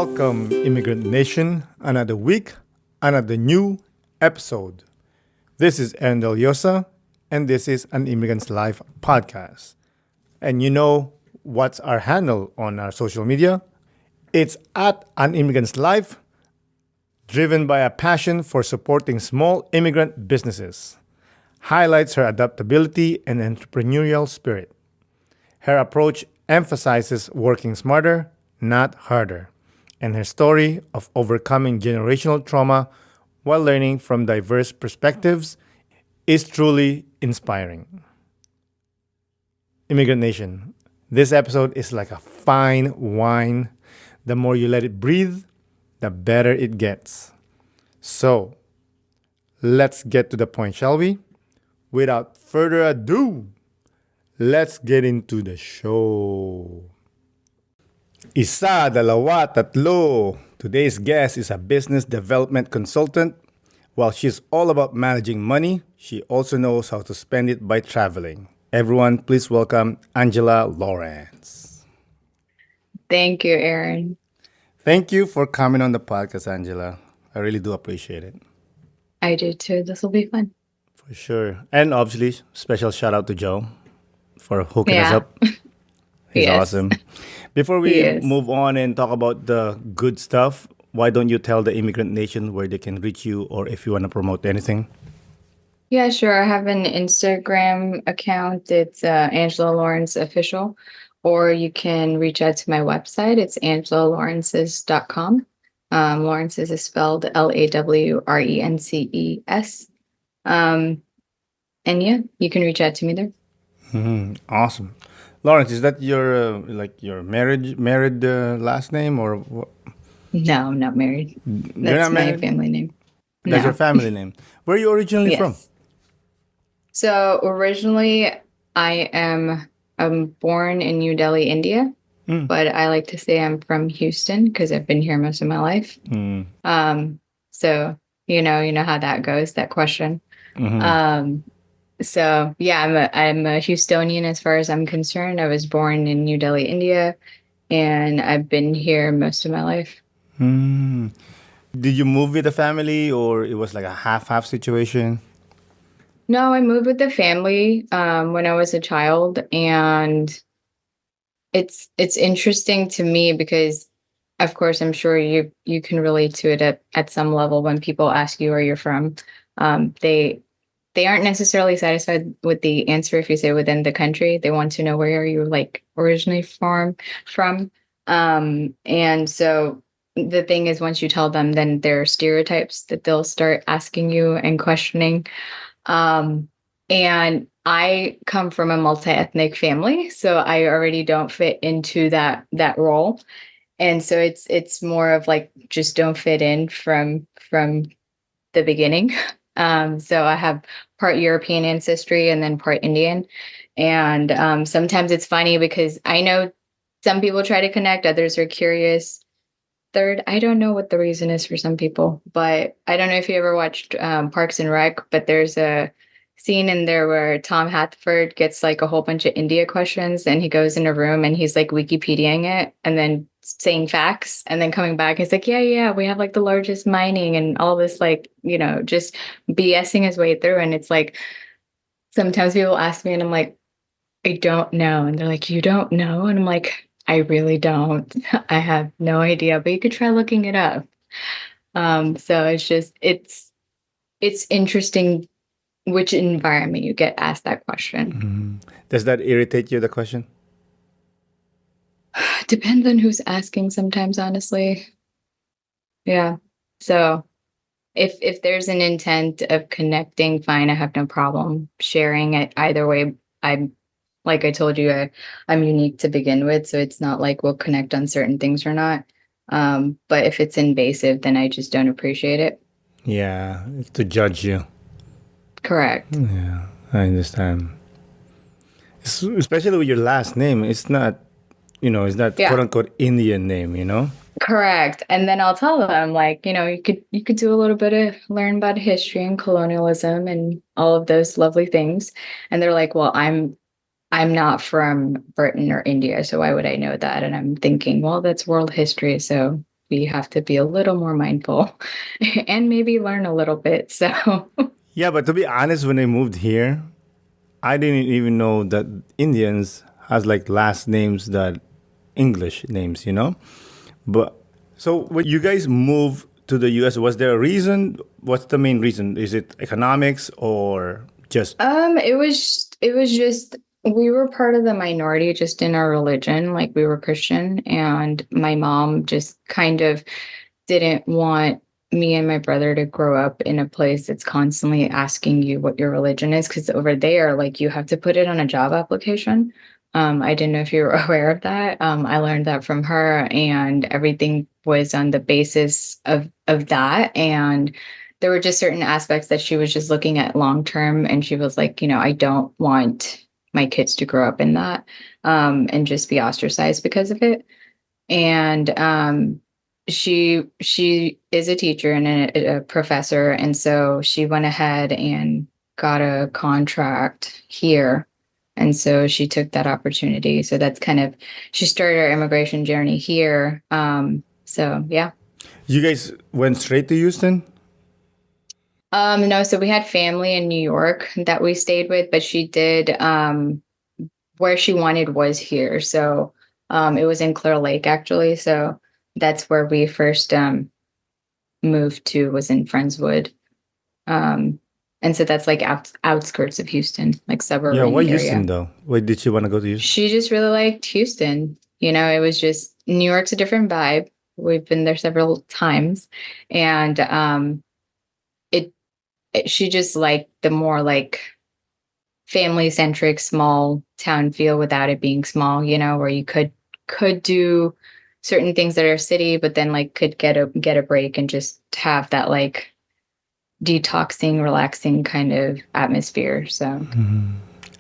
Welcome, Immigrant Nation. Another week, another new episode. This is Aaron Del Yosa, and this is an Immigrant's Life podcast. And you know what's our handle on our social media? It's at an Immigrant's Life, driven by a passion for supporting small immigrant businesses. Highlights her adaptability and entrepreneurial spirit. Her approach emphasizes working smarter, not harder, and her story of overcoming generational trauma while learning from diverse perspectives is truly inspiring. Immigrant Nation, this episode is like a fine wine. The more you let it breathe, the better it gets. So, let's get to the point, shall we? Without further ado, let's get into the show. Isa, dalawa, tatlo. Today's guest is a business development consultant. While she's all about managing money, she also knows how to spend it by traveling. Everyone, please welcome Angela Lawrence. Thank you, Aaron. Thank you for coming on the podcast, Angela. I really do appreciate it. I do too. This will be fun. For sure. And obviously, special shout out to Joe for hooking us Yeah. up. He's Yes. awesome. Before He we is. move on and talk about the good stuff, why don't you tell the Immigrant Nation where they can reach you or if you want to promote anything? Yeah, sure. I have an Instagram account. It's Angela Lawrence Official. Or you can reach out to my website. It's angelalawrences.com. Lawrences is spelled Lawrences. And yeah, you can reach out to me there. Awesome. Lawrence, is that your your married last name or what? No, I'm not married. You're That's not my married? family name. That's your No. family name. Where are you originally from? Yes. So originally, I'm born in New Delhi, India, Mm. but I like to say I'm from Houston because I've been here most of my life. Mm. So you know how that goes, that question. Mhm. So yeah, I'm a Houstonian as far as I'm concerned. I was born in New Delhi, India, and I've been here most of my life. Mm. Did you move with the family or it was like a half-half situation? No, I moved with the family when I was a child, and it's interesting to me because, of course, I'm sure you can relate to it at some level when people ask you where you're from. They aren't necessarily satisfied with the answer if you say within the country. They want to know where are you like originally from. And so the thing is, once you tell them, then there are stereotypes that they'll start asking you and questioning. And I come from a multi-ethnic family, so I already don't fit into that role. And so it's more of like just don't fit in from the beginning. So I have part European ancestry and then part Indian. And sometimes it's funny because I know some people try to connect, others are curious. Third, I don't know what the reason is for some people, but I don't know if you ever watched Parks and Rec, but there's a scene in there where Tom Hathford gets like a whole bunch of India questions and he goes in a room and he's like Wikipediaing it and then saying facts and then coming back. He's like, yeah, we have like the largest mining and all this, like, just BSing his way through. And it's like, sometimes people ask me and I'm like, I don't know. And they're like, you don't know? And I'm like, I really don't. I have no idea, but you could try looking it up. So it's interesting which environment you get asked that question. Does that irritate you, the question? Depends on who's asking sometimes, honestly. Yeah. So if there's an intent of connecting, fine, I have no problem sharing it either way. I'm like I told you, I'm unique to begin with, so it's not like we'll connect on certain things or not. But if it's invasive, then I just don't appreciate it. Yeah, to judge you. Correct. Yeah, I understand. Especially with your last name, it's not Yeah. quote unquote Indian name, you know? Correct. And then I'll tell them like, you could do a little bit of learn about history and colonialism and all of those lovely things. And they're like, well, I'm not from Britain or India, so why would I know that? And I'm thinking, well, that's world history, so we have to be a little more mindful and maybe learn a little bit. So, Yeah, but to be honest, when I moved here, I didn't even know that Indians has like last names that English names, you know? But so when you guys moved to the US, was there a reason? What's the main reason? Is it economics or just it was just we were part of the minority just in our religion, like we were Christian, and my mom just kind of didn't want me and my brother to grow up in a place that's constantly asking you what your religion is, because over there, like you have to put it on a job application. I didn't know if you were aware of that. I learned that from her, and everything was on the basis of that. And there were just certain aspects that she was just looking at long term, and she was like, I don't want my kids to grow up in that, and just be ostracized because of it. And she is a teacher and a professor, and so she went ahead and got a contract here, and so she took that opportunity. So that's kind of she started her immigration journey here. So yeah. you guys went straight to Houston? No, so we had family in New York that we stayed with, but she did where she wanted was here. So it was in Clear Lake actually. So that's where we first moved to, was in Friendswood. Um, and so that's like outskirts of Houston, like Yeah, why suburban Houston area. though? Why did you want to go to Houston? She just really liked Houston. It was just New York's a different vibe. We've been there several times, and it, she just liked the more like family centric small town feel without it being small. Where you could do certain things that are city, but then like could get a break and just have that like detoxing, relaxing kind of atmosphere. So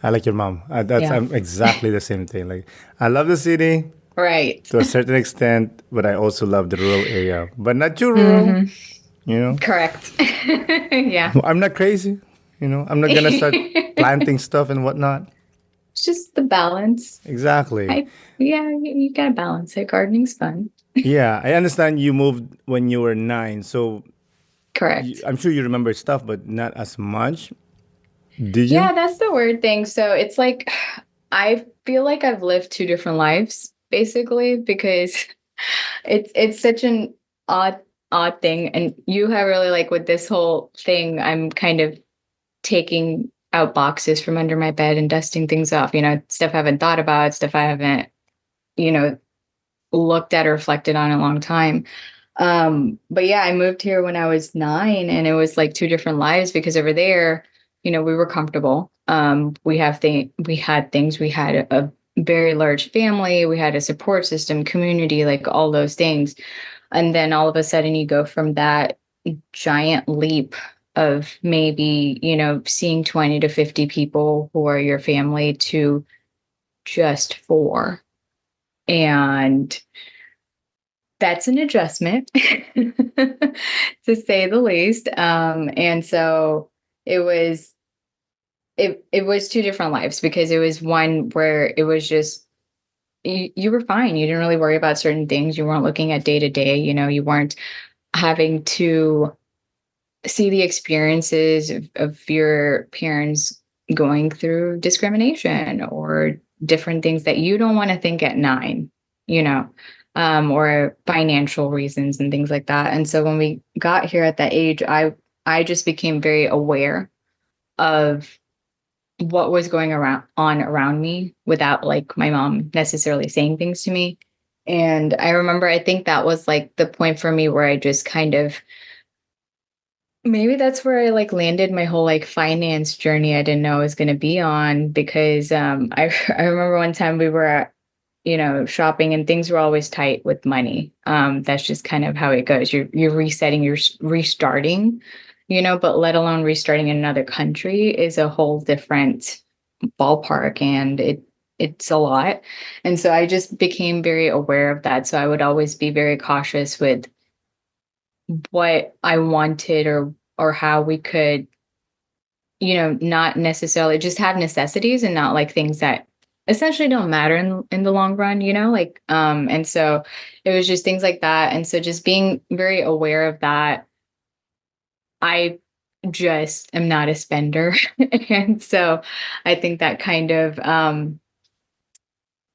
I like your mom. That's yeah. I'm exactly the same thing. Like I love the city Right. to a certain extent, but I also love the rural area, but not too rural. Hmm. You know, Correct. Yeah. I'm not crazy. I'm not gonna start planting stuff and whatnot. It's just the balance. Exactly. I Yeah, you gotta balance it. Gardening's fun. Yeah, I understand you moved when you were 9, so Correct. I'm sure you remember stuff, but not as much. Did you? Yeah, that's the weird thing. So it's like I feel like I've lived two different lives basically, because it's such an odd thing. And you have really like with this whole thing, I'm kind of taking out boxes from under my bed and dusting things off, stuff I haven't thought about, stuff I haven't, you know, looked at or reflected on in a long time. But yeah, I moved here when I was 9, and it was like two different lives, because over there, we were comfortable. We had things, we had a very large family, we had a support system, community, like all those things. And then all of a sudden you go from that giant leap of maybe, seeing 20 to 50 people who are your family to just 4. And that's an adjustment, to say the least. And so it was it was two different lives, because it was one where it was just you were fine. You didn't really worry about certain things. You weren't looking at day to day. You weren't having to see the experiences of your parents going through discrimination or different things that you don't want to think at 9, you know, or financial reasons and things like that. And so when we got here at that age, I just became very aware of what was going around me without like my mom necessarily saying things to me. And I remember, I think that was like the point for me where I just kind of, maybe that's where I like landed my whole like finance journey I didn't know I was going to be on, because I remember one time we were shopping, and things were always tight with money. That's just kind of how it goes. You're resetting, you're restarting, but let alone restarting in another country is a whole different ballpark, and it's a lot. And so I just became very aware of that. So I would always be very cautious with what I wanted, or how we could, not necessarily just have necessities and not like things that essentially don't matter in the long run, like, and so it was just things like that. And so just being very aware of that, I just am not a spender. And so I think that kind of,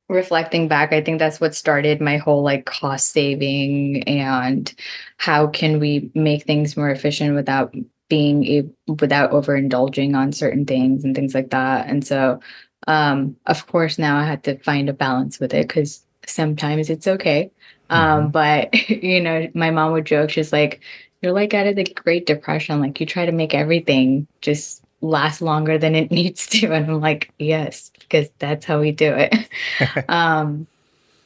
reflecting back, I think that's what started my whole like cost saving and how can we make things more efficient without without overindulging on certain things and things like that. And so, of course, now I had to find a balance with it because sometimes it's okay. Hmm. But my mom would joke, she's like, "You're like out of the Great Depression. Like you try to make everything just last longer than it needs to." And I'm like, "Yes, because that's how we do it." Um,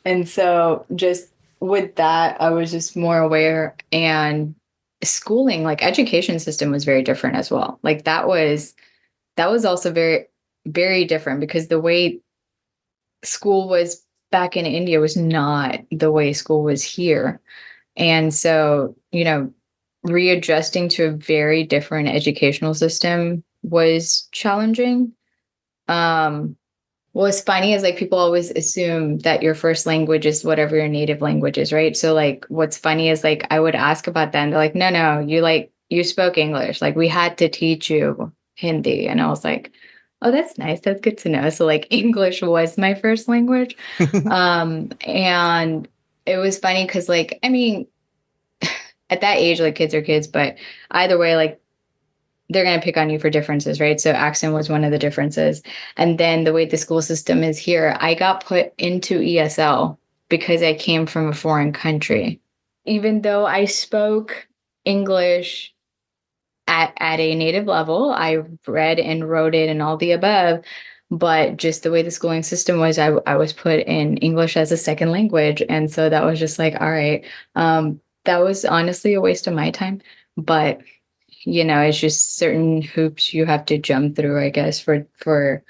and so just with that, I was just more aware, and schooling, like education system was very different as well. Like that was also very, very different because the way school was back in India was not the way school was here. And so, readjusting to a very different educational system was challenging. Um, What's funny is like people always assume that your first language is whatever your native language is, right? So like what's funny is like I would ask about that and they're like, no, you spoke English. Like we had to teach you Hindi. And I was like, oh, that's nice. That's good to know. So like English was my first language. And it was funny because like, I mean, at that age, like kids are kids, but either way, like they're going to pick on you for differences, right? So accent was one of the differences. And then the way the school system is here, I got put into ESL because I came from a foreign country. Even though I spoke English at a native level, I read and wrote it and all the above. But just the way the schooling system was, I was put in English as a second language. And so that was just like, all right. That was honestly a waste of my time. But it's just certain hoops you have to jump through, I guess, for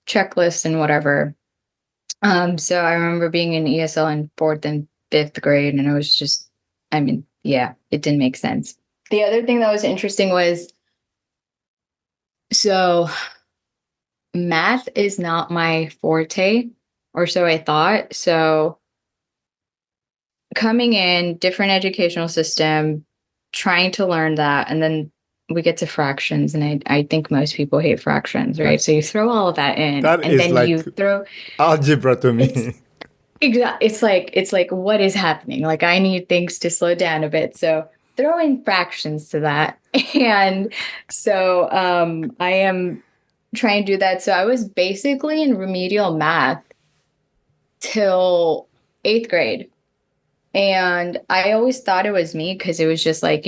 checklists and whatever. So I remember being in ESL in fourth and fifth grade, and it was just, I mean, yeah, it didn't make sense. The other thing that was interesting was, so math is not my forte, or so I thought. So coming in, different educational system, trying to learn that, and then we get to fractions, and I think most people hate fractions, right? that So you throw all of that in, that and is then like you throw algebra to it's me. it's like what is happening? Like I need things to slow down a bit. So throw in fractions to that. And so I am trying to do that. So I was basically in remedial math till eighth grade. And I always thought it was me because it was just like,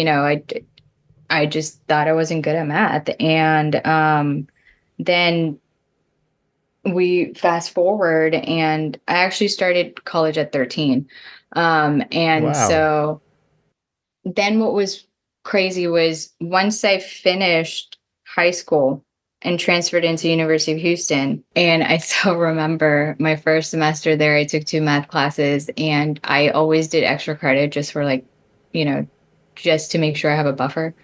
I just thought I wasn't good at math. And then we fast forward, and I actually started college at 13. And Wow. so then what was crazy was once I finished high school and transferred into University of Houston, and I still remember my first semester there, I took two math classes, and I always did extra credit just for like, you know, just to make sure I have a buffer.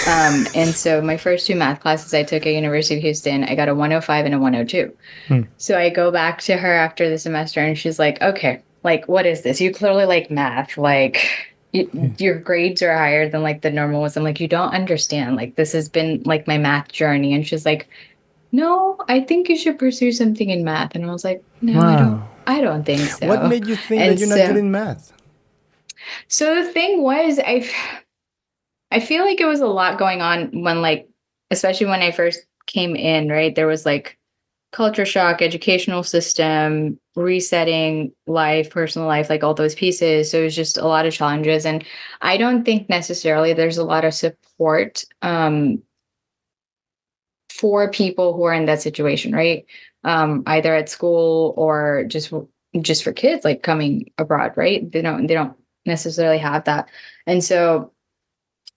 And so my first two math classes I took at University of Houston, I got a 105 and a 102. Hmm. So I go back to her after the semester and she's like, okay, like, what is this? You clearly like math. Like, your grades are higher than like the normal ones. I'm like, you don't understand. Like, this has been like my math journey. And she's like, no, I think you should pursue something in math. And I was like, no, I don't. Wow. I don't think What so. made you think that And you're not good so, in math? so the thing was, I feel like it was a lot going on when like, especially when I first came in, right? There was like culture shock, educational system, resetting life, personal life, like all those pieces. So it was just a lot of challenges. And I don't think necessarily there's a lot of support for people who are in that situation, right? Either at school or just for kids like coming abroad, right? They don't necessarily have that. And so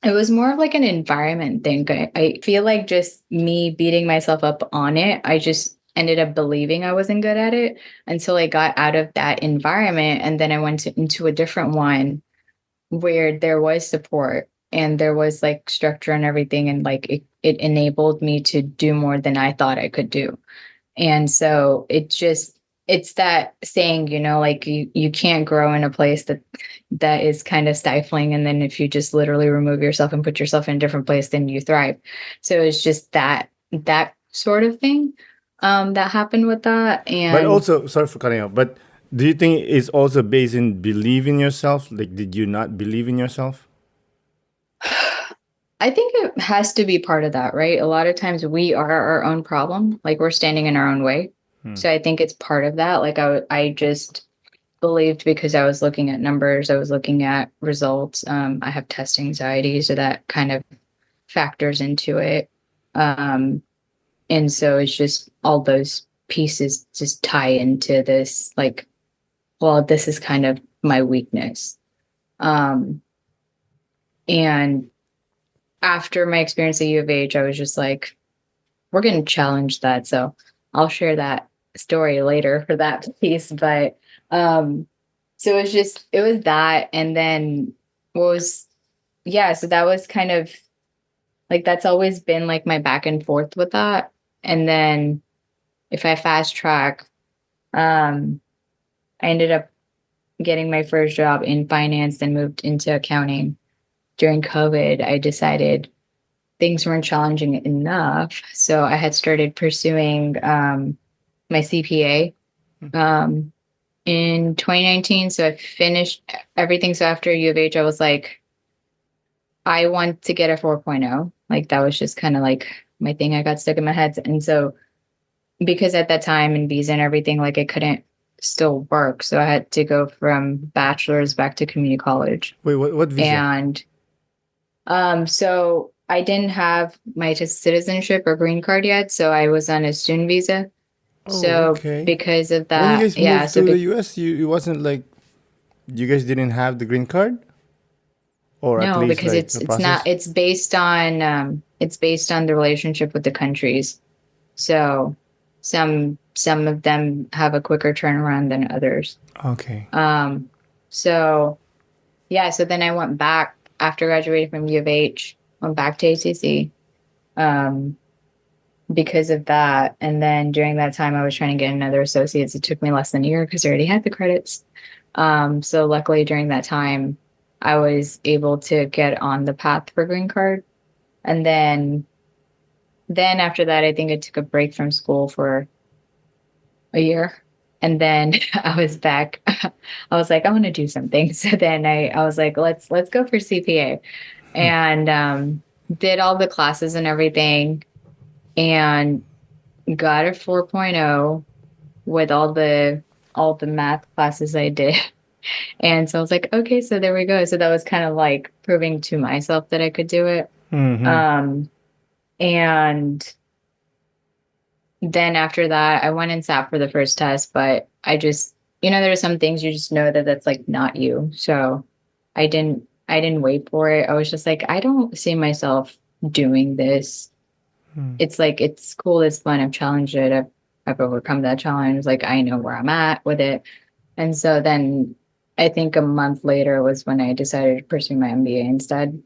it was more of like an environment thing. I feel like just me beating myself up on it, I just ended up believing I wasn't good at it until I got out of that environment. And then I went into a different one where there was support and there was like structure and everything. And like it enabled me to do more than I thought I could do. And so it just it's that saying, like you can't grow in a place that is kind of stifling. And then if you just literally remove yourself and put yourself in a different place, then you thrive. So it's just that sort of thing that happened with that. But And also, sorry for cutting out, but do you think it's also based in believe in yourself? Like, did you not believe in yourself? I think it has to be part of that, right? A lot of times we are our own problem, like we're standing in our own way. So I think it's part of that. Like I just believed because I was looking at numbers, I was looking at results. I have test anxiety, so that kind of factors into it. Um, and so it's just all those pieces just tie into this, like, well, this is kind of my weakness. Um, and after my experience at U of H, I was just like, we're going to challenge that. So I'll share that story later for that piece. But so it was that. And then what was, yeah, so that was kind of like, that's always been like my back and forth with that. And then if I fast track, um, I ended up getting my first job in finance, then moved into accounting. During COVID, I decided things weren't challenging enough. So I had started pursuing my CPA in 2019. So I finished everything. So after U of H, I was like, I want to get a 4.0. Like that was just kind of like my thing. I got stuck in my head. And so because at that time and visa and everything, like I couldn't still work. So I had to go from bachelor's back to community college. Wait, what visa? And so I didn't have my citizenship or green card yet, so I was on a student visa. Oh, So okay. because of When you that, guys yeah, moved so to the US, it wasn't like you guys didn't have the green card, or at no, least because like the it's not process. it's based on the relationship with the countries. So some of them have a quicker turnaround than others. Okay. Um, so yeah, so then I went back after graduating from U of H, went back to ACC. Um, because of that. And then during that time, I was trying to get another associate's. It took me less than a year because I already had the credits. So luckily during that time, I was able to get on the path for green card. And then after that, I think I took a break from school for a year. And then I was back. I was like, I want to do something. So then I was like, let's go for CPA. And did all the classes and everything and got a 4.0 with all the math classes I did. And so I was like, okay, so there we go. So that was kind of like proving to myself that I could do it. Mm-hmm. And then after that, I went and sat for the first test, but I just, there are some things you just know that that's like not you. So I didn't wait for it. I was just like, I don't see myself doing this. It's like, it's cool. It's fun. I've challenged it. I've overcome that challenge. Like, I know where I'm at with it. And so then I think a month later was when I decided to pursue my MBA instead.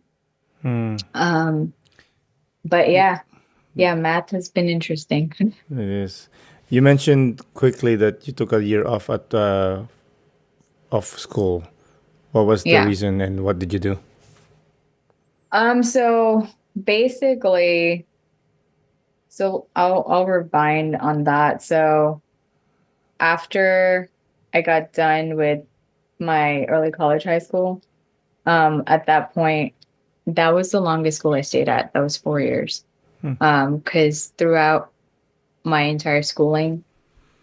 Um, but yeah, math has been interesting. It is. You mentioned quickly that you took a year off at off school. What was the Yeah. reason, and what did you do? So basically, so I'll rewind on that. So after I got done with my early college high school, at that point, that was the longest school I stayed at. That was 4 years. Because throughout my entire schooling,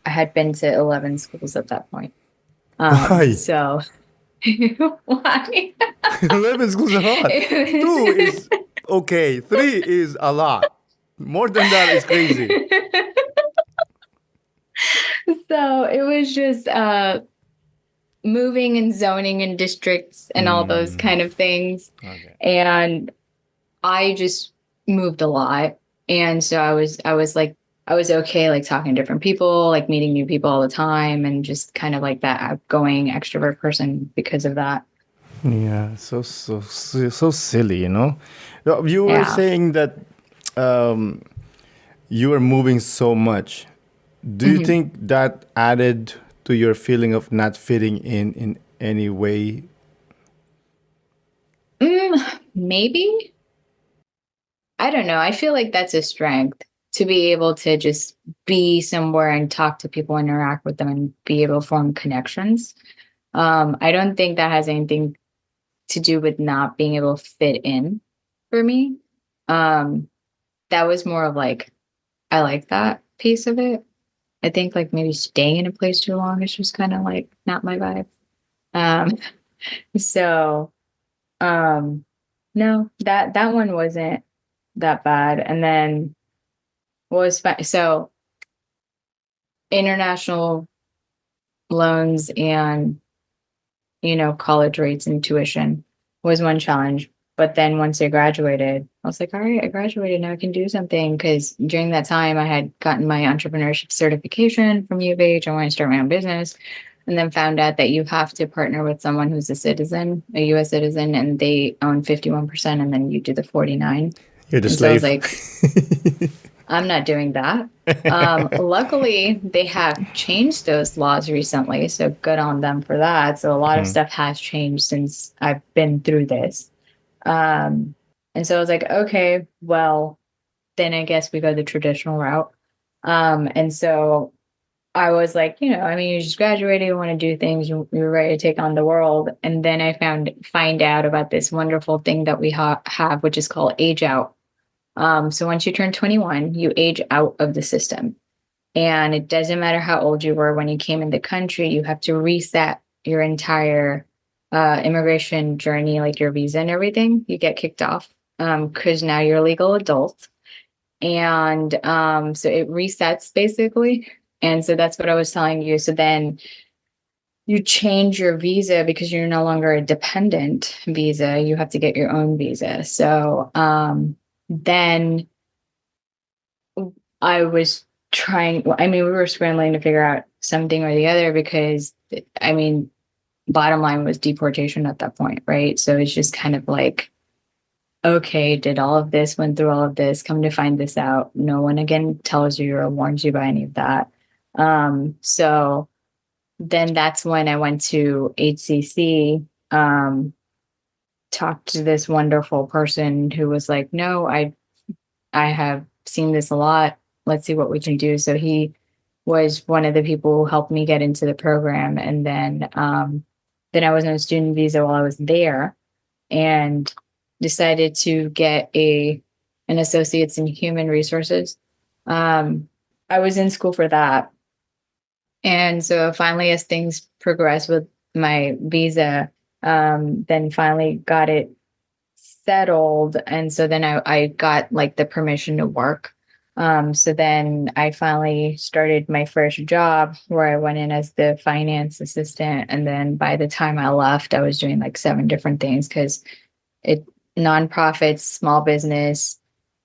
I had been to 11 schools at that point. Why? So why? 11 schools a lot. Two is okay. Three is a lot. More than that is crazy. So it was just moving and zoning and districts and all those kind of things. Okay. And I just moved a lot. And so I was like, I was okay, like talking to different people, like meeting new people all the time, and just kind of like that outgoing extrovert person because of that. Yeah, so silly, you know. You were Yeah. saying that um, you were moving so much. Do you think that added to your feeling of not fitting in any way? Maybe. I don't know. I feel like that's a strength to be able to just be somewhere and talk to people, interact with them, and be able to form connections. I don't think that has anything to do with not being able to fit in for me. Um, that was more of like, I like that piece of it. I think like maybe staying in a place too long is just kind of like not my vibe. Um, so no, that one wasn't that bad. And then what was fun? So international loans and college rates and tuition was one challenge. But then once I graduated, I was like, all right, I graduated. Now I can do something. Because during that time, I had gotten my entrepreneurship certification from U of H. I wanted to start my own business. And then found out that you have to partner with someone who's a citizen, a US citizen, and they own 51%, and then you do the 49. You're the And so I was slave. like, I'm not doing that. Luckily, they have changed those laws recently, so good on them for that. So a lot of stuff has changed since I've been through this. Um, and so I was like, okay, well, then I guess we go the traditional route. And so I was like, I mean, you just graduated, you want to do things, you're ready to take on the world. And then I find out about this wonderful thing that we have, which is called age out. So once you turn 21, you age out of the system. And it doesn't matter how old you were when you came in the country, you have to reset your entire immigration journey, like your visa and everything. You get kicked off because now you're a legal adult. And so it resets basically. And so that's what I was telling you. So then you change your visa because you're no longer a dependent visa. You have to get your own visa. So then I was I mean, we were scrambling to figure out something or the other because, I mean, bottom line was deportation at that point, right? So it's just kind of like, okay, did all of this, went through all of this, come to find this out. No one again tells you or warns you about any of that. So then that's when I went to HCC, talked to this wonderful person who was like, no, I have seen this a lot. Let's see what we can do. So he was one of the people who helped me get into the program. And then I was on a student visa while I was there and decided to get an associate's in human resources. I was in school for that. And so finally, as things progressed with my visa, then finally got it settled. And so then I got like the permission to work. So then I finally started my first job where I went in as the finance assistant. And then by the time I left, I was doing like 7 different things because it nonprofits, small business,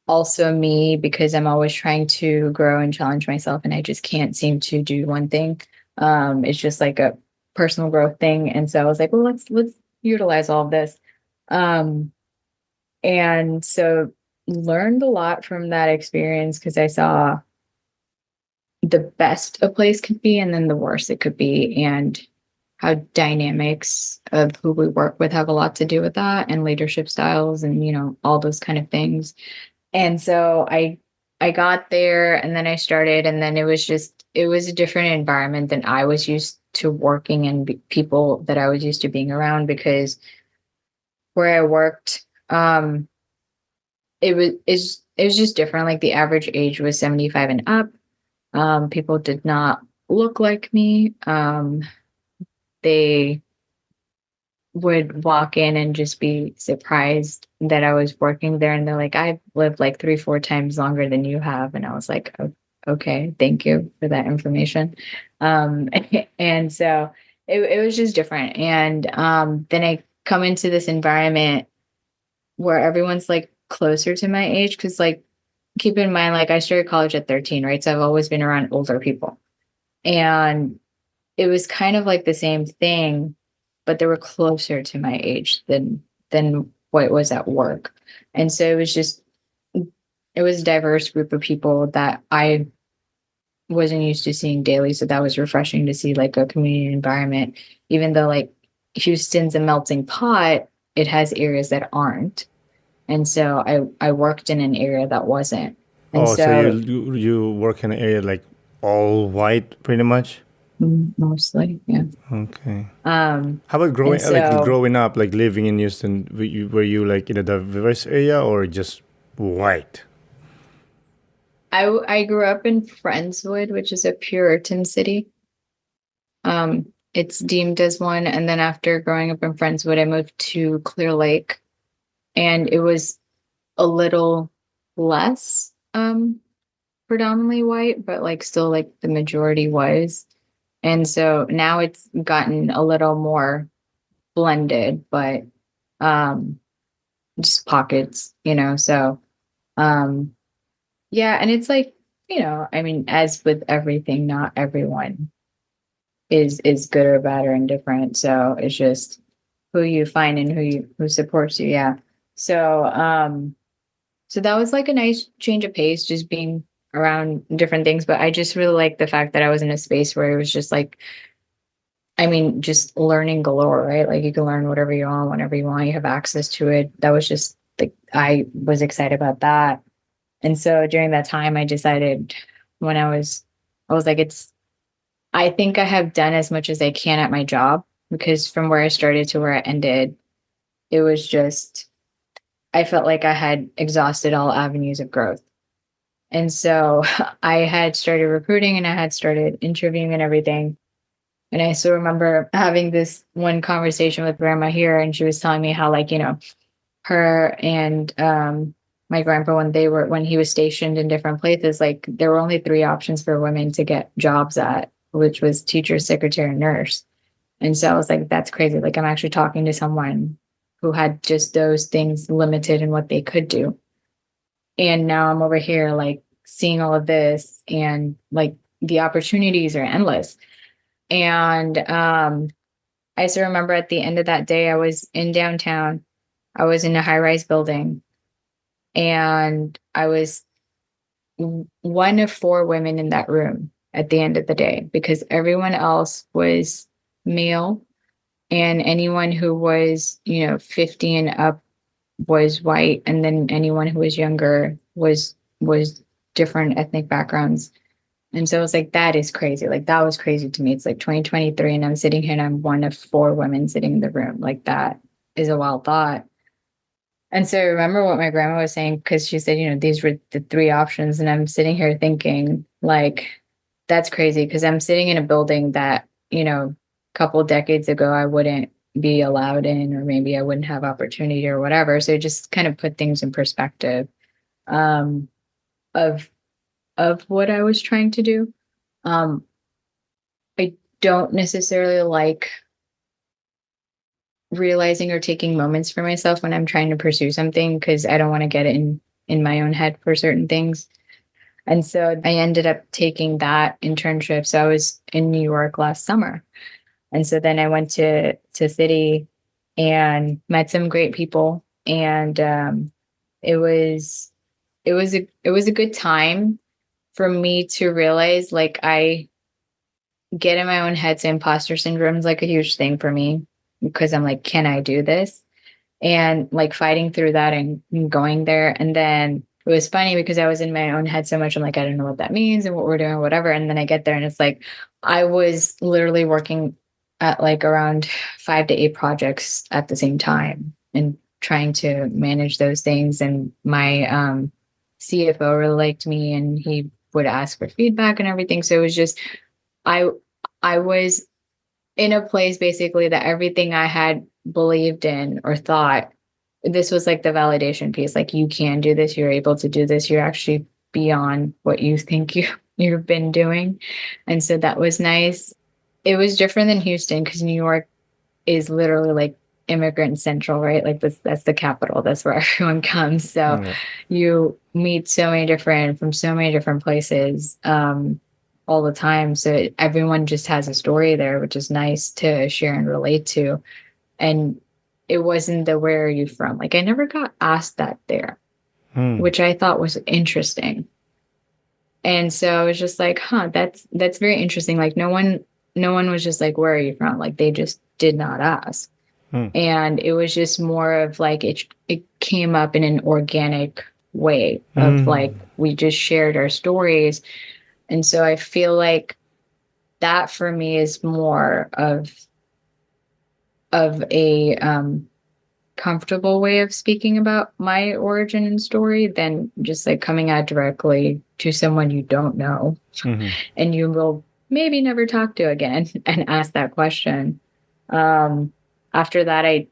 also me, because I'm always trying to grow and challenge myself and I just can't seem to do one thing. It's just like a personal growth thing. And so I was like, well, let's utilize all of this. Um, and so learned a lot from that experience because I saw the best a place could be and then the worst it could be, and how dynamics of who we work with have a lot to do with that, and leadership styles and all those kind of things. And so I got there and then I started, and then it was a different environment than I was used to working and people that I was used to being around, because where I worked, it was just different. Like the average age was 75 and up. People did not look like me. They would walk in and just be surprised that I was working there. And they're like, I've lived like 3, 4 times longer than you have. And I was like, okay, thank you for that information. And so it was just different. And then I come into this environment where everyone's like closer to my age. Cause like, keep in mind, like I started college at 13, right? So I've always been around older people. And it was kind of like the same thing, but they were closer to my age than what it was at work. And so it was a diverse group of people that I wasn't used to seeing daily. So that was refreshing to see like a community environment, even though like Houston's a melting pot, it has areas that aren't. And so I worked in an area that wasn't. And Oh, so you so you, you work in an area like all white, pretty much. mostly, yeah. Okay. Um, How about and so growing up, like living in Houston? Were you like in a diverse area or just white? I grew up in Friendswood, which is a Puritan city. It's deemed as one. And then after growing up in Friendswood, I moved to Clear Lake, and it was a little less predominantly white, but like still like the majority was. And so now it's gotten a little more blended, but um just pockets, so um yeah, and it's like, I mean, as with everything, not everyone is good or bad or indifferent. So it's just who you find and who supports you. Yeah. So so that was like a nice change of pace, just being around different things. But I just really like the fact that I was in a space where it was just like, I mean, just learning galore, right? Like you can learn whatever you want, whenever you want, you have access to it. That was just like, I was excited about that. And so during that time, I decided when I was like, I think I have done as much as I can at my job, because from where I started to where I ended, it was just, I felt like I had exhausted all avenues of growth. And so I had started recruiting and I had started interviewing and everything. And I still remember having this one conversation with grandma here, and she was telling me how, like, her and my grandpa, when he was stationed in different places, like there were only three options for women to get jobs at, which was teacher, secretary, and nurse. And so I was like, that's crazy. Like I'm actually talking to someone who had just those things limited in what they could do. And now I'm over here like seeing all of this, and like the opportunities are endless. And I still remember at the end of that day, I was in downtown. I was in a high-rise building, and I was one of four women in that room at the end of the day, because everyone else was male, and anyone who was, 50 and up was white, and then anyone who was younger was different ethnic backgrounds. And so I was like, that is crazy. Like that was crazy to me. It's like 2023 and I'm sitting here and I'm one of four women sitting in the room. Like that is a wild thought. And so I remember what my grandma was saying, because she said, these were the three options. And I'm sitting here thinking, like, that's crazy, because I'm sitting in a building that, a couple of decades ago, I wouldn't be allowed in, or maybe I wouldn't have opportunity or whatever. So it just kind of put things in perspective um, of what I was trying to do. Um, I don't necessarily like realizing or taking moments for myself when I'm trying to pursue something, because I don't want to get in my own head for certain things. And so I ended up taking that internship. So I was in New York last summer. And so then I went to city and met some great people. And it was it was a good time for me to realize, like, I get in my own head. So imposter syndrome is like a huge thing for me, because I'm like, can I do this? And like fighting through that and going there. And then it was funny because I was in my own head so much. I'm like, I don't know what that means and what we're doing, whatever. And then I get there and it's like, I was literally working at like around 5 to 8 projects at the same time and trying to manage those things. And my CFO really liked me, and he would ask for feedback and everything. So it was just, I, I was in a place basically that everything I had believed in or thought, this was like the validation piece. Like, you can do this, you're able to do this, you're actually beyond what you think you've been doing. And so that was nice. It was different than Houston, because New York is literally like immigrant central, right? Like that's the capital. That's where everyone comes. So Yeah. you meet so many different from so many different places all the time. So everyone just has a story there, which is nice to share and relate to. And it wasn't the where are you from? Like I never got asked that there, Hmm. which I thought was interesting. And so I was just like, huh, that's very interesting. Like no one was just like, where are you from? Like they just did not ask. Hmm. And it was just more of like it came up in an organic way of like Mm. we just shared our stories. And so I feel like that for me is more of a comfortable way of speaking about my origin and story than just like coming out directly to someone you don't know Mhm. and you will maybe never talk to again and ask that question. Um, After that, I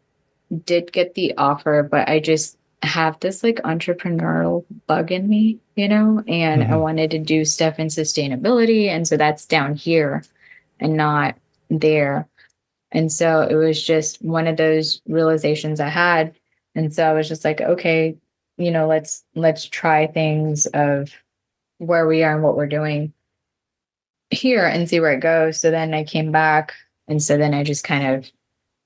did get the offer, but I just have this like entrepreneurial bug in me, and I Mhm. wanted to do stuff in sustainability. And so that's down here and not there. And so it was just one of those realizations I had. And so I was just like, okay, let's try things of where we are and what we're doing here and see where it goes. So then I came back, and so then I just kind of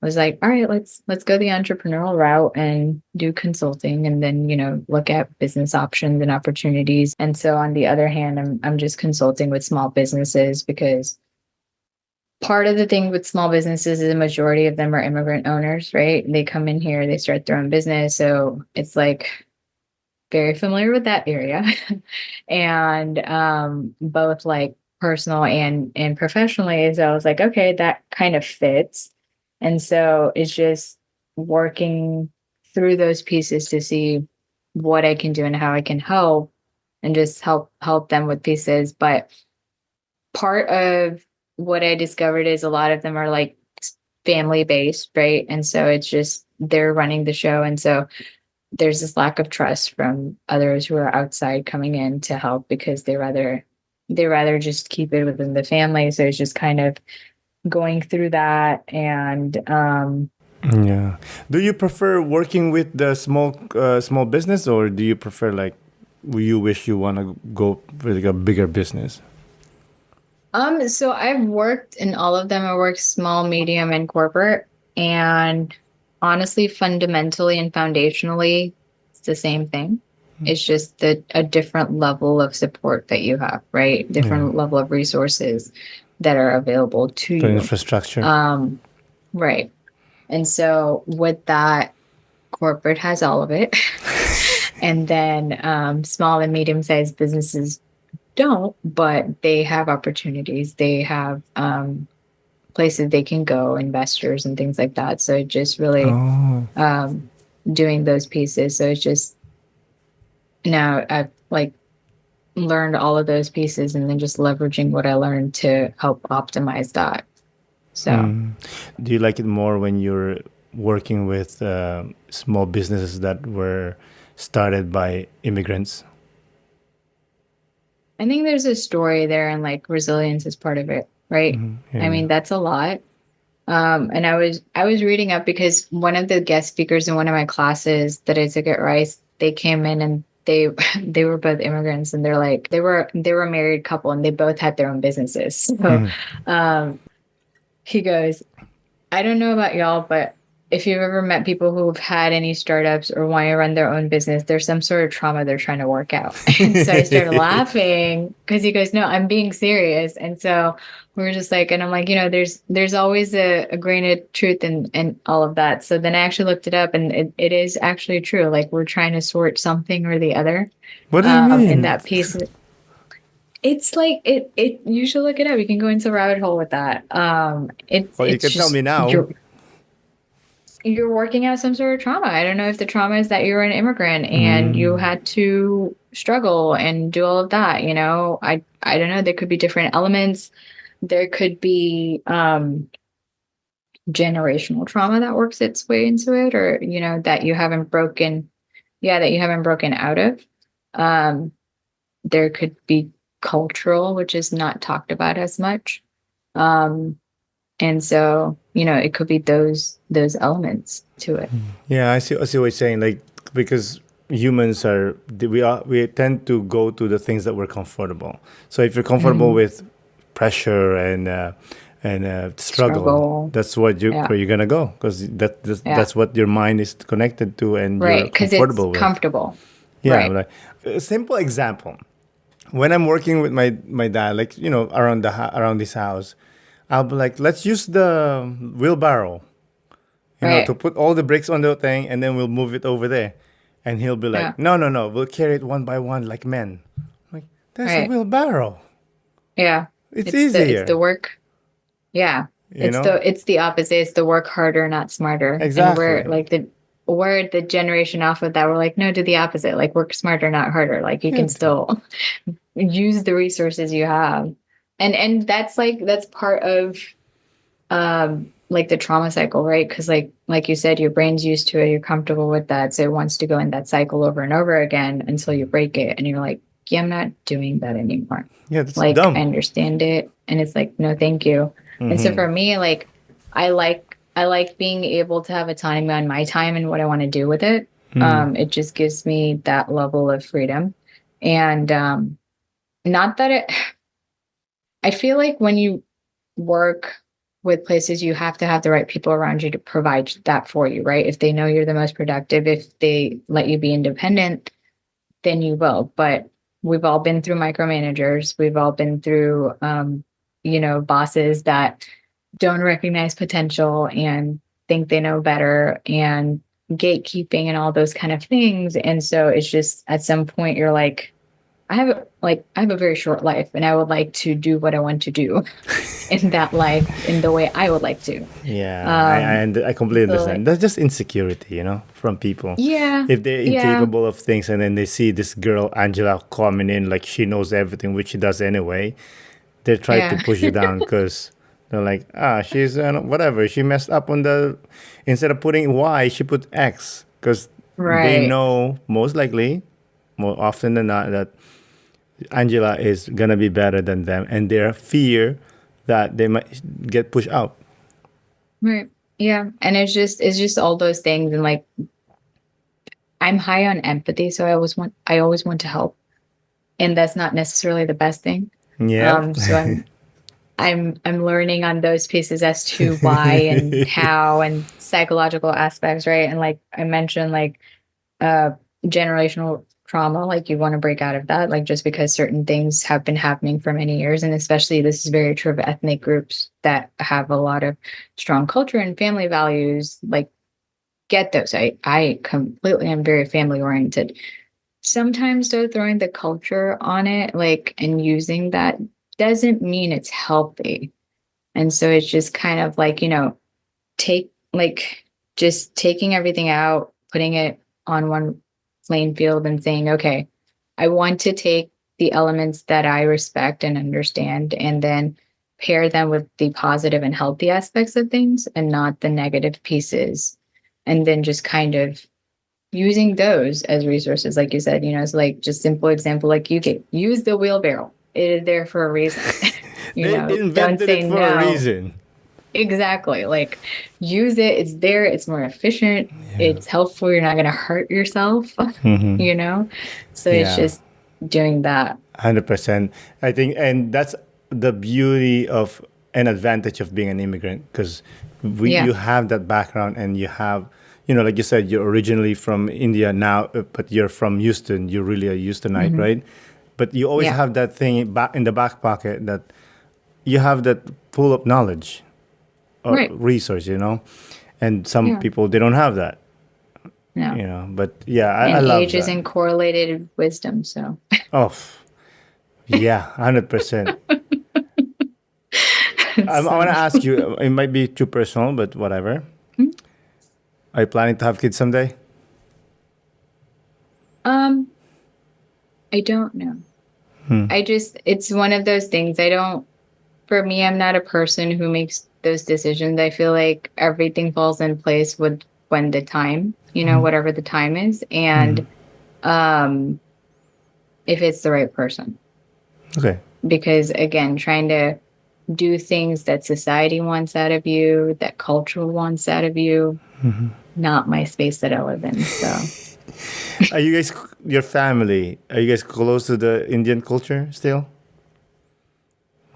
was like, all right, let's go the entrepreneurial route and do consulting, and then look at business options and opportunities. And so on the other hand, I'm just consulting with small businesses because part of the thing with small businesses is the majority of them are immigrant owners, right? They come in here, they start their own business, so it's like very familiar with that area. And both like personal and professionally, so I was like, okay, that kind of fits. And so it's just working through those pieces to see what I can do and how I can help, and just help them with pieces. But part of what I discovered is a lot of them are like family based, right? And so it's just they're running the show, and so there's this lack of trust from others who are outside coming in to help because they rather just keep it within the family. So it's just kind of going through that. And Yeah. Do you prefer working with the small business, or do you prefer like you wish you want to go with like a bigger business? so I've worked in all of them. I worked small, medium, and corporate. And honestly, fundamentally and foundationally, it's the same thing. It's just a different level of support that you have, right? Yeah. Different level of resources that are available to The you. infrastructure. Um, right. And so with that, corporate has all of it. And then small and medium sized businesses don't, but they have opportunities. They have places they can go, investors and things like that. So it just really Oh. um, doing those pieces. So it's just now I've like learned all of those pieces and then just leveraging what I learned to help optimize that. So. Mm. Do you like it more when you're working with small businesses that were started by immigrants? I think there's a story there, and like resilience is part of it, right? I Yeah. mean, that's a lot. And I was reading up because one of the guest speakers in one of my classes that I took at Rice, they came in and they they were both immigrants, and they're like they were a married couple and they both had their own businesses. So Mhm. um he goes, I don't know about y'all, but if you've ever met people who've had any startups or want to run their own business, there's some sort of trauma they're trying to work out. And so I started laughing because he goes, no, I'm being serious. And so we were just like, and I'm like, there's always a grain of truth in all of that. So then I actually looked it up, and it is actually true. Like we're trying to sort something or the other What do you in mean? that piece. It's like it you should look it up. You can go into a rabbit hole with that. It's Well, you it's can tell just me now. you're working out some sort of trauma. I don't know if the trauma is that you're an immigrant and you Mm. had to struggle and do all of that. I don't know. There could be different elements. There could be generational trauma that works its way into it, or that you haven't broken, yeah, that you haven't broken out of. Um, there could be cultural, which is not talked about as much. Um, and so, it could be those elements to it. Yeah, I see what you're saying. Like because humans we tend to go to the things that we're comfortable. So if you're comfortable Mhm. with pressure and struggle, Struggle. that's what you Yeah. where you're gonna go because Yeah. that's what your mind is connected to and you're Right. Because it's comfortable with. comfortable. Yeah, Right. like a simple example. when I'm working with my dad, like around around this house, I'll be like, let's use the wheelbarrow, to Right. put all the bricks on the thing, and then we'll move it over there. And he'll be Yeah. like, no, no, no, we'll carry it one by one like men. I'm like, there's a Right. wheelbarrow. Yeah. It's It's the easier, work. Yeah. you know. It's the opposite. It's the work harder, not smarter. And Exactly. we're the generation off of that. We're like, no, do the opposite. Like work smarter, not harder. Like you Yeah. can still use the resources you have. And that's part of like the trauma cycle, right? Because like you said, your brain's used to it, you're comfortable with that. So it wants to go in that cycle over and over again until you break it and you're like, yeah, I'm not doing that anymore. Yeah, that's Like I dumb. understand it. And it's like, no, thank you. And so for me, like I like being able to have autonomy on my time and what I want to do with it. It just gives me that level of freedom. And not that it I feel like when you work with places, you have to have the right people around you to provide that for you, right? If they know you're the most productive, if they let you be independent, then you will. But we've all been through micromanagers. We've all been through, bosses that don't recognize potential and think they know better and gatekeeping and all those kind of things. And so it's just at some point you're like, I have a very short life and I would like to do what I want to do in that life in the way I would like to. Yeah, Um, I completely so understand. like, That's just insecurity, from people. yeah, If they're yeah, incapable of things and then they see this girl Angela coming in like she knows everything, which she does anyway, they try to yeah, push you down because they're like, she's whatever. She messed up on the instead of putting Y, she put X because they right, know most likely, more often than not, that Angela is gonna be better than them, and their fear that they might get pushed out. right, yeah. And it's just all those things. And like, I'm high on empathy, so I always want to help, and that's not necessarily the best thing. Yep. So I'm learning on those pieces as to why and how and psychological aspects, right? And like I mentioned, like uh generational trauma, like you want to break out of that, like just because certain things have been happening for many years. And especially this is very true of ethnic groups that have a lot of strong culture and family values, like get those. I completely am very family oriented. Sometimes though, throwing the culture on it, like, and using that doesn't mean it's healthy. And so it's just kind of like, take like just taking everything out, putting it on one playing field and saying, okay, I want to take the elements that I respect and understand and then pair them with the positive and healthy aspects of things and not the negative pieces. And then just kind of using those as resources, like you said, it's like just simple example, like you can use the wheelbarrow. It is there for a reason. They Don't invented say it for a no. reason. Exactly. Like use it. It's there. It's more efficient. It's helpful. You're not going to hurt yourself, you know? So it's Yeah, just doing that. 100%. I think, and that's the beauty of an advantage of being an immigrant because Yeah. you have that background and you have, like you said, you're originally from India now, but you're from Houston. You're really a Houstonite, Hmm. right? But you always Yeah. have that thing back in the back pocket that you have that pool of knowledge or Right. resource, and some Yeah. people they don't have that, No. but yeah, I And love age that. isn't correlated with wisdom. So Oh, yeah, 100%. I want so to ask you, it might be too personal, but whatever. Are you planning to have kids someday? um I don't know. It's one of those things. For me, I'm not a person who makes those decisions. I feel like everything falls in place with when the time, whatever the time is. And um, if it's the right person. Okay. Because again, trying to do things that society wants out of you, that culture wants out of you, not my space that I live in. So Are you guys, your family, are you guys close to the Indian culture still?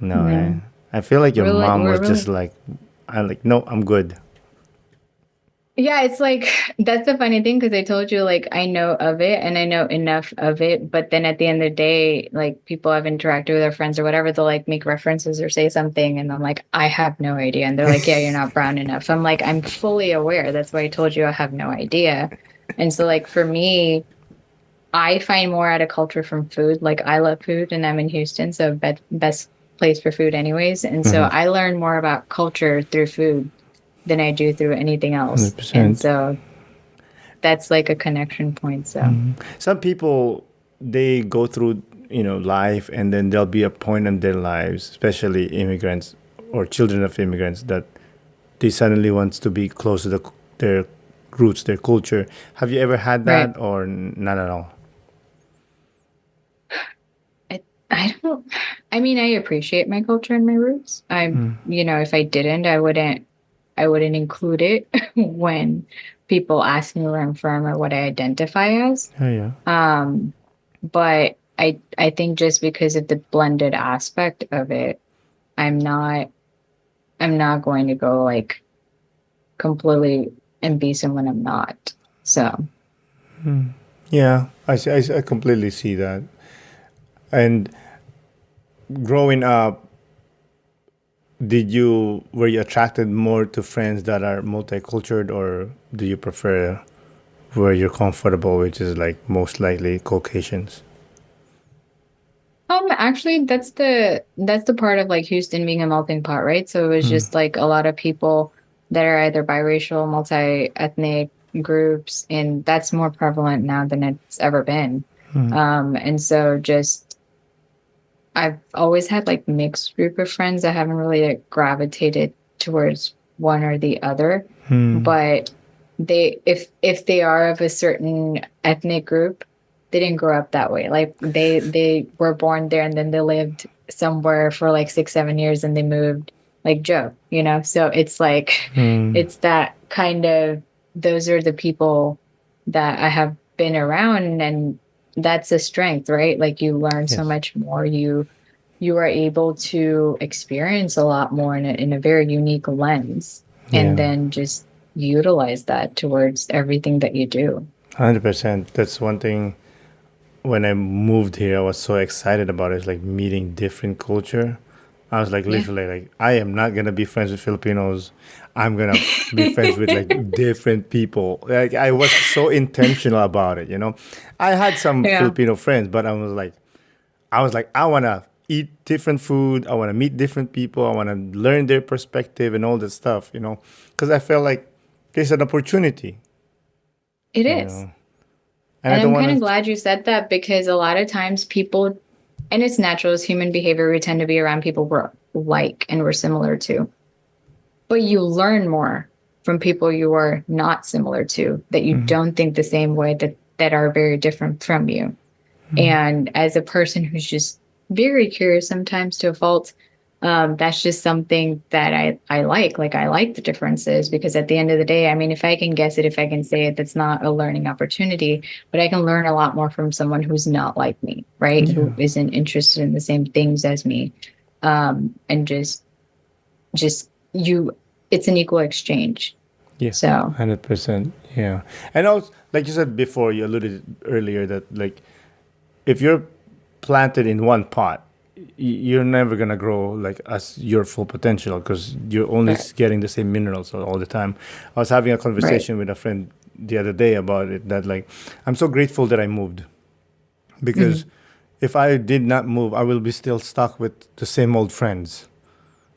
No, right? no. I feel like your Really mom we're was just really like, I like, no, I'm good. Yeah, it's like that's the funny thing because I told you like I know of it and I know enough of it, but then at the end of the day, like people I've interacted with their friends or whatever, they'll like make references or say something, and I'm like, I have no idea. And they're like, yeah, you're not brown enough. I'm like, I'm fully aware. That's why I told you I have no idea. And so like for me, I find more out of culture from food. Like I love food and I'm in Houston, so best place for food anyways. And so Mhm. I learn more about culture through food than I do through anything else. And 100%. so that's like a connection point. So Some people, they go through, life, and then there'll be a point in their lives, especially immigrants or children of immigrants, that they suddenly want to be close to their roots, their culture. Have you ever had right. that, or not at all? I don't I mean I appreciate my culture and my roots. If I didn't, I wouldn't include it when people ask me where I'm from or what I identify as. Yeah, yeah. Um, but I think just because of the blended aspect of it, I'm not I'm not going to go like completely and be someone I'm not. So Yeah, I completely see that. And growing up, were you attracted more to friends that are multicultural, or do you prefer where you're comfortable, which is like most likely Caucasians? actually that's the part of like Houston being a melting pot, right? So it was just like a lot of people that are either biracial, multi-ethnic groups, and that's more prevalent now than it's ever been. And so just I've always had like mixed group of friends. I haven't really like gravitated towards one or the other, but if they are of a certain ethnic group, they didn't grow up that way. Like they were born there and then they lived somewhere for like 6, 7 years and they moved like Joe. So it's like it's that kind of those are the people that I have been around, and that's a strength, right? Like you learn so Yes. much more. You are able to experience a lot more in a very unique lens, and Yeah. then just utilize that towards everything that you do. 100%. That's one thing. When I moved here, I was so excited about it. It's like meeting different culture. I was like Yeah. literally like, I am not gonna be friends with Filipinos. I'm gonna be friends with like different people. Like I was so intentional about it. I had some Yeah. Filipino friends, but I was like, I wanna eat different food. I wanna meet different people. I wanna learn their perspective and all that stuff. Because I felt like there's an opportunity. It You is. know, and I And don't I'm kind wanna. of glad you said that because a lot of times people, and it's natural as human behavior, we tend to be around people we're like and we're similar to. But you learn more from people you are not similar to, that you don't think the same way, that are very different from you. And as a person who's just very curious sometimes to a fault, that's just something that I like. Like I like the differences because at the end of the day, I mean, if I can guess it, if I can say it, that's not a learning opportunity, but I can learn a lot more from someone who's not like me, right? Yeah. Who isn't interested in the same things as me. And just you, it's an equal exchange. Yes, So 100%. Yeah. And also, like you said before, you alluded earlier that, like, if you're planted in one pot, you're never going to grow, like, as your full potential because you're only right, getting the same minerals all the time. I was having a right. conversation with a friend the other day about it that, like, I'm so grateful that I moved because Mhm. if I did not move, I will be still stuck with the same old friends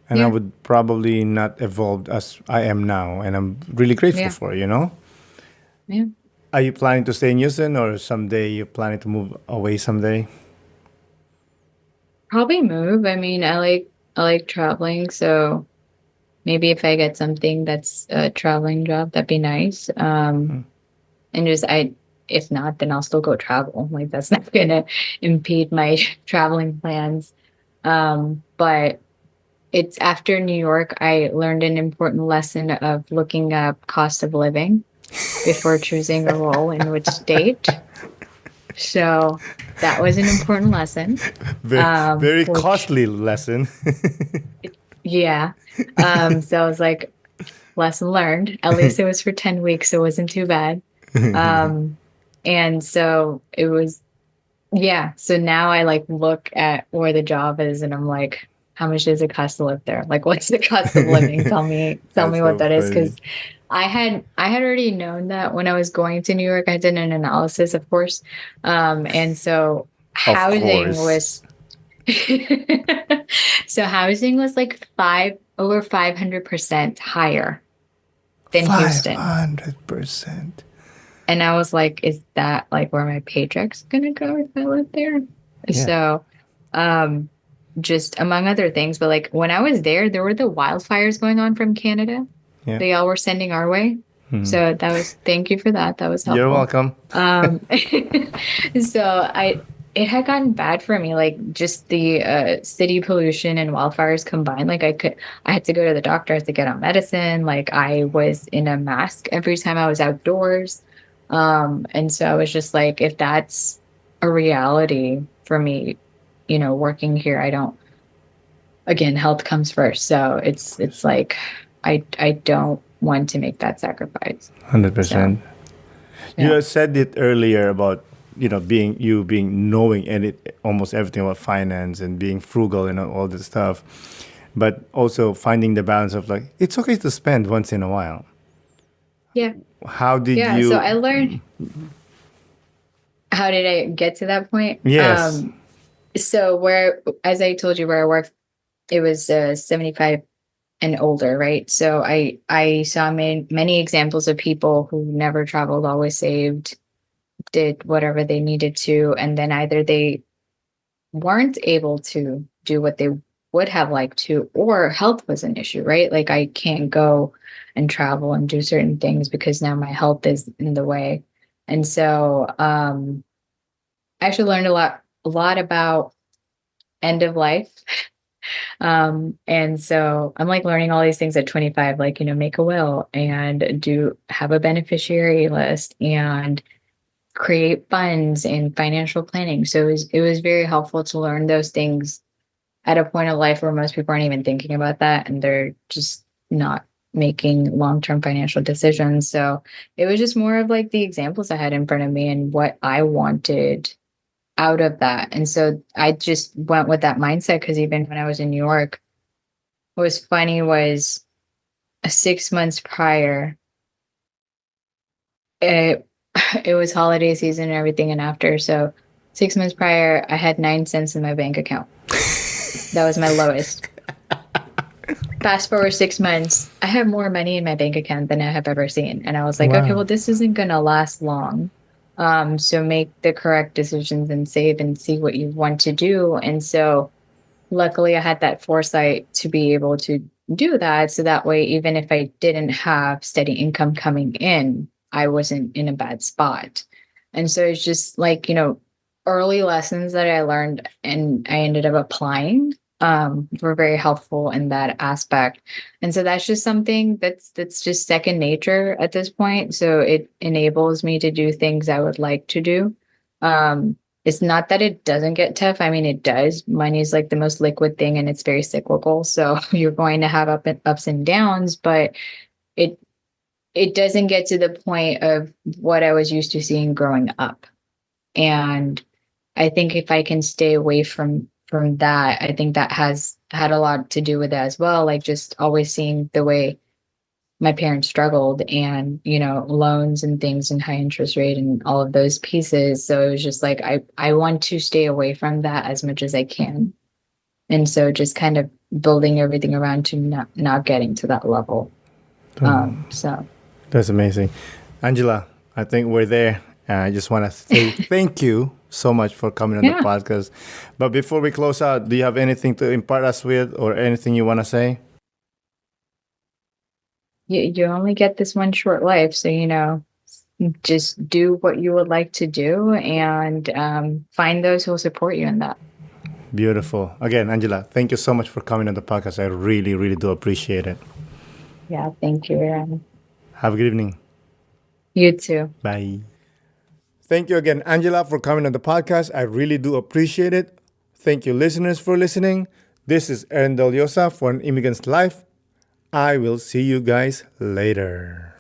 and I Yeah, would probably not evolve as I am now. And I'm really grateful yeah, for it. yeah. Are you planning to stay in Houston, or someday you're planning to move away someday? Probably move. I mean, I like traveling, so maybe if I get something that's a traveling job, that'd be nice. And just if not, then I'll still go travel. Like that's not gonna impede my traveling plans. But it's after New York, I learned an important lesson of looking up cost of living before choosing a role in which state. So that was an important lesson. Very, very Which costly lesson. yeah. So I was like, lesson learned. At least it was for 10 weeks, so it wasn't too bad. Um, and so it was, yeah. So now I like look at where the job is and I'm like, how much does it cost to live there? Like, what's the cost of living? Tell That's me what so that is. funny. Cause I had already known that when I was going to New York. I did an analysis, of course. And so Of housing course. was so housing was like over 500% higher than Houston. 500%. And I was like, is that like where my paycheck's gonna go if I live there? Yeah. So, um, just among other things, but like when I was there were the wildfires going on from Canada. Yeah. They all were sending our way. So that was, thank you for that. That was You're helpful. welcome. Um, so it had gotten bad for me, like just the city pollution and wildfires combined. Like I had to go to the doctor, I had to get on medicine. Like I was in a mask every time I was outdoors. And so I was just like, if that's a reality for me, working here, I don't, again, health comes first. So Of it's course. like, I don't want to make that sacrifice. So 100%. You yeah. had said it earlier about being knowing almost everything about finance and being frugal and all this stuff, but also finding the balance of like it's okay to spend once in a while. Yeah. How did Yeah. So you? I learned, how did I get to that point? Yes. So as I told you, where I work, it was 75 and older, right? So I saw many examples of people who never traveled, always saved, did whatever they needed to, and then either they weren't able to do what they would have liked to, or health was an issue, right? Like I can't go and travel and do certain things because now my health is in the way. And so I actually learned a lot about end of life. And so I'm like learning all these things at 25, like, make a will and have a beneficiary list and create funds and financial planning. So it was very helpful to learn those things at a point of life where most people aren't even thinking about that and they're just not making long-term financial decisions. So it was just more of like the examples I had in front of me and what I wanted out of that. And so I just went with that mindset because even when I was in New York, what was funny was 6 months prior, it it was holiday season and everything, and after, so 6 months prior, I had 9 cents in my bank account. That was my lowest. Fast forward 6 months, I have more money in my bank account than I have ever seen. And I was like, okay, Wow. well, this isn't gonna last long. So make the correct decisions and save and see what you want to do. And so luckily I had that foresight to be able to do that. So that way, even if I didn't have steady income coming in, I wasn't in a bad spot. And so it's just like, early lessons that I learned and I ended up applying were very helpful in that aspect. And so that's just something that's just second nature at this point. So it enables me to do things I would like to do. It's not that it doesn't get tough. I mean, it does. Money is like the most liquid thing and it's very cyclical. So you're going to have ups and downs, but it it doesn't get to the point of what I was used to seeing growing up. And I think if I can stay away from that, I think that has had a lot to do with it as well. Like just always seeing the way my parents struggled and, loans and things and high interest rate and all of those pieces. So it was just like I want to stay away from that as much as I can. And so just kind of building everything around to not getting to that level. So That's amazing. Angela, I think we're there. I just want to say thank you so much for coming on the yeah. podcast. But before we close out, do you have anything to impart us with or anything you want to say? You only get this one short life, so just do what you would like to do and find those who will support you in that. Beautiful. Again, Angela, thank you so much for coming on the podcast. I really, really do appreciate it. Yeah, thank you, Aaron. Have a good evening. You too. Bye. Thank you again, Angela, for coming on the podcast. I really do appreciate it. Thank you, listeners, for listening. This is Aaron Del Yosa for An Immigrant's Life. I will see you guys later.